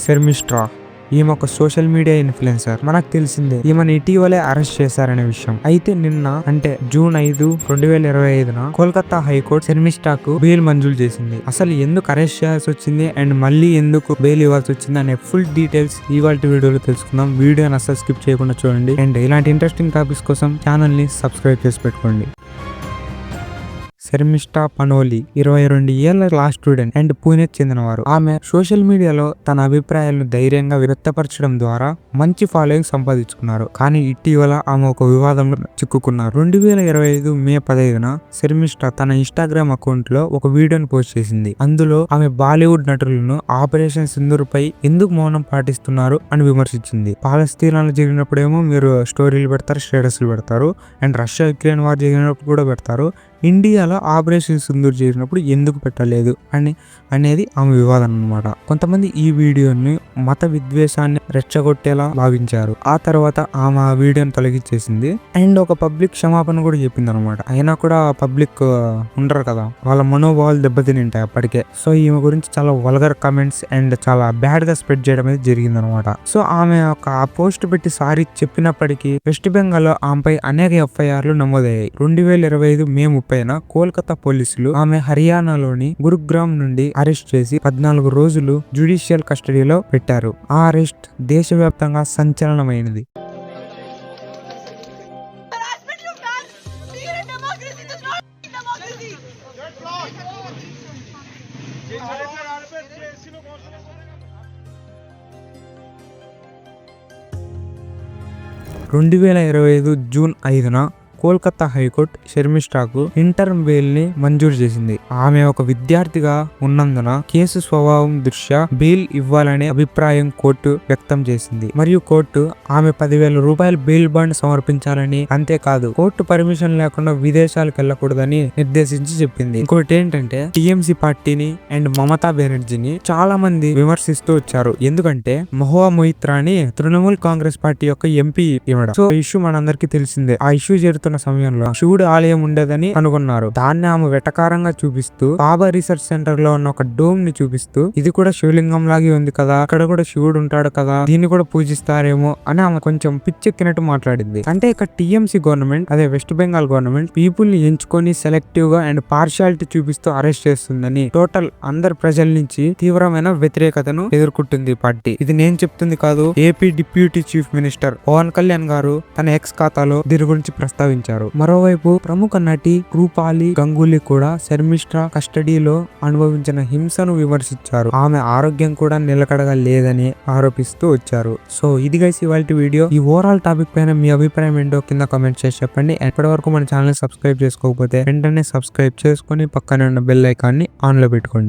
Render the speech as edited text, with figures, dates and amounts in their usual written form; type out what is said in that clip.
శర్మిష్ట్రా ఈమె ఒక social media influencer. మనకు తెలిసిందే ఈమెను ఇటీవలే అరెస్ట్ చేశారనే విషయం. అయితే నిన్న అంటే జూన్ 5, 2025 కోల్కతా హైకోర్టు శర్మిష్ఠాకు బెయిల్ మంజూరు చేసింది. అసలు ఎందుకు అరెస్ట్ చేయాల్సి వచ్చింది అండ్ మళ్ళీ ఎందుకు బెయిల్ ఇవ్వాల్సి వచ్చింది అనే ఫుల్ డీటెయిల్స్ ఇవాళ వీడియోలో తెలుసుకుందాం. వీడియోని అసలు స్కిప్ చేయకుండా చూడండి అండ్ ఇలాంటి ఇంట్రెస్టింగ్ టాపిక్స్ కోసం ఛానల్ ని సబ్స్క్రైబ్ చేసి పెట్టుకోండి. శర్మిష్ఠా పనోలి 22 ఏళ్ల లా స్టూడెంట్ అండ్ పూణేకి చెందినవారు. ఆమె సోషల్ మీడియాలో తన అభిప్రాయాలను ధైర్యంగా వ్యక్తపరచడం ద్వారా మంచి ఫాలోయింగ్ సంపాదించుకున్నారు. కానీ ఇటీవల ఆమె ఒక వివాదంలో చిక్కుకున్నారు. 2025 మే 15న శర్మిష్ఠా తన ఇన్స్టాగ్రామ్ అకౌంట్ లో ఒక వీడియోను పోస్ట్ చేసింది. అందులో ఆమె బాలీవుడ్ నటులను ఆపరేషన్ సింధూర్ పై ఎందుకు మౌనం పాటిస్తున్నారు అని విమర్శించింది. పాలస్తీనాలో జరిగినప్పుడేమో మీరు స్టోరీలు పెడతారు, స్టేటస్లు పెడతారు అండ్ రష్యా యుక్రెయిన్ వార్ జరిగినప్పుడు కూడా పెడతారు. ఇండియాలో ఆపరేషన్ సింధూర్ చేసినప్పుడు ఎందుకు పెట్టలేదు అనేది ఆమె వివాదం అన్నమాట. కొంతమంది ఈ వీడియోని మత విద్వేషాన్ని రెచ్చగొట్టేలా భావించారు. ఆ తర్వాత ఆమె ఆ వీడియోని తొలగించేసింది అండ్ ఒక పబ్లిక్ క్షమాపణ కూడా చెప్పింది అనమాట. అయినా కూడా పబ్లిక్ ఉండరు కదా, వాళ్ళ మనోభావాలు దెబ్బతిని ఉంటాయి అప్పటికే. సో ఈమె గురించి చాలా వల్గర్ కామెంట్స్ అండ్ చాలా బ్యాడ్ గా స్ప్రెడ్ చేయడం అనేది జరిగింది అనమాట. సో ఆమె ఒక పోస్ట్ పెట్టి సారీ చెప్పినప్పటికీ వెస్ట్ బెంగాల్ లో ఆమెపై అనేక ఎఫ్ఐఆర్లు నమోదయ్యాయి. 2025 మే 30న కోల్కతా పోలీసులు ఆమె హర్యానాలోని గురుగ్రామ్ నుండి అరెస్ట్ చేసి 14 రోజులు జ్యుడిషియల్ కస్టడీలో పెట్టారు. ఆ అరెస్ట్ దేశవ్యాప్తంగా సంచలనమైనది. జూన్ 5న కోల్కతా హైకోర్టు శర్మిష్ఠాకు ఇంటర్మ్ బెయిల్ ని మంజూరు చేసింది. ఆమె ఒక విద్యార్థిగా ఉన్నందున కేసు స్వభావం దృష్ట్యా బెయిల్ ఇవ్వాలనే అభిప్రాయం కోర్టు వ్యక్తం చేసింది. మరియు కోర్టు ఆమె 10,000 రూపాయల బెయిల్ బాండ్ సమర్పించాలని, అంతేకాదు కోర్టు పర్మిషన్ లేకుండా విదేశాలకు వెళ్లకూడదని నిర్దేశించి చెప్పింది. ఇంకోటి ఏంటంటే టీఎంసీ పార్టీని అండ్ మమతా బెనర్జీని చాలా మంది విమర్శిస్తూ వచ్చారు. ఎందుకంటే మహువా మొయిత్రాని తృణమూల్ కాంగ్రెస్ పార్టీ యొక్క ఎంపీ ఇవ్వడం. సో ఇష్యూ మనందరికీ తెలిసిందే. ఆ ఇష్యూ జరుగుతున్న సమయంలో శివుడు ఆలయం ఉండేదని అనుకున్నారు. దాన్ని ఆమె వెటకారంగా చూపిస్తూ బాబా రీసెర్చ్ సెంటర్ లో ఉన్న ఒక డోమ్ ని చూపిస్తూ ఇది కూడా శివలింగం లాగే ఉంది కదా, అక్కడ కూడా శివుడు ఉంటాడు కదా, దీన్ని కూడా పూజిస్తారేమో అని ఆమె కొంచెం పిచ్చెక్కినట్టు మాట్లాడింది. అంటే ఇక్కడ టీఎంసీ గవర్నమెంట్, అదే వెస్ట్ బెంగాల్ గవర్నమెంట్ పీపుల్ ని ఎంచుకొని సెలెక్టివ్ గా అండ్ పార్షియాలిటీ చూపిస్తూ అరెస్ట్ చేస్తుందని టోటల్ అందరు ప్రజల నుంచి తీవ్రమైన వ్యతిరేకతను ఎదుర్కొంటుంది పార్టీ. ఇది నేను చెప్తుంది కాదు, AP deputy chief minister Pawan Kalyan గారు తన ఎక్స్ ఖాతాలో దీని గురించి ప్రస్తావించారు. మరోవైపు ప్రముఖ నటి రూపాలి గంగూలీ కూడా శర్మిష్ఠా కస్టడీలో అనుభవించిన హింసను విమర్శించారు. ఆమె ఆరోగ్యం కూడా నిలకడగా లేదని ఆరోపిస్తూ వచ్చారు. సో ఇది గైస్ ఇవాల్టి వీడియో. ఈ ఓవరాల్ టాపిక్ పైన మీ అభిప్రాయం ఏంటో కింద కామెంట్ చేసి చెప్పండి. ఇప్పటి వరకు మన ఛానల్ సబ్స్క్రైబ్ చేసుకోకపోతే వెంటనే సబ్స్క్రైబ్ చేసుకుని పక్కనే ఉన్న బెల్ ఐకాన్ ని ఆన్ లో పెట్టుకోండి.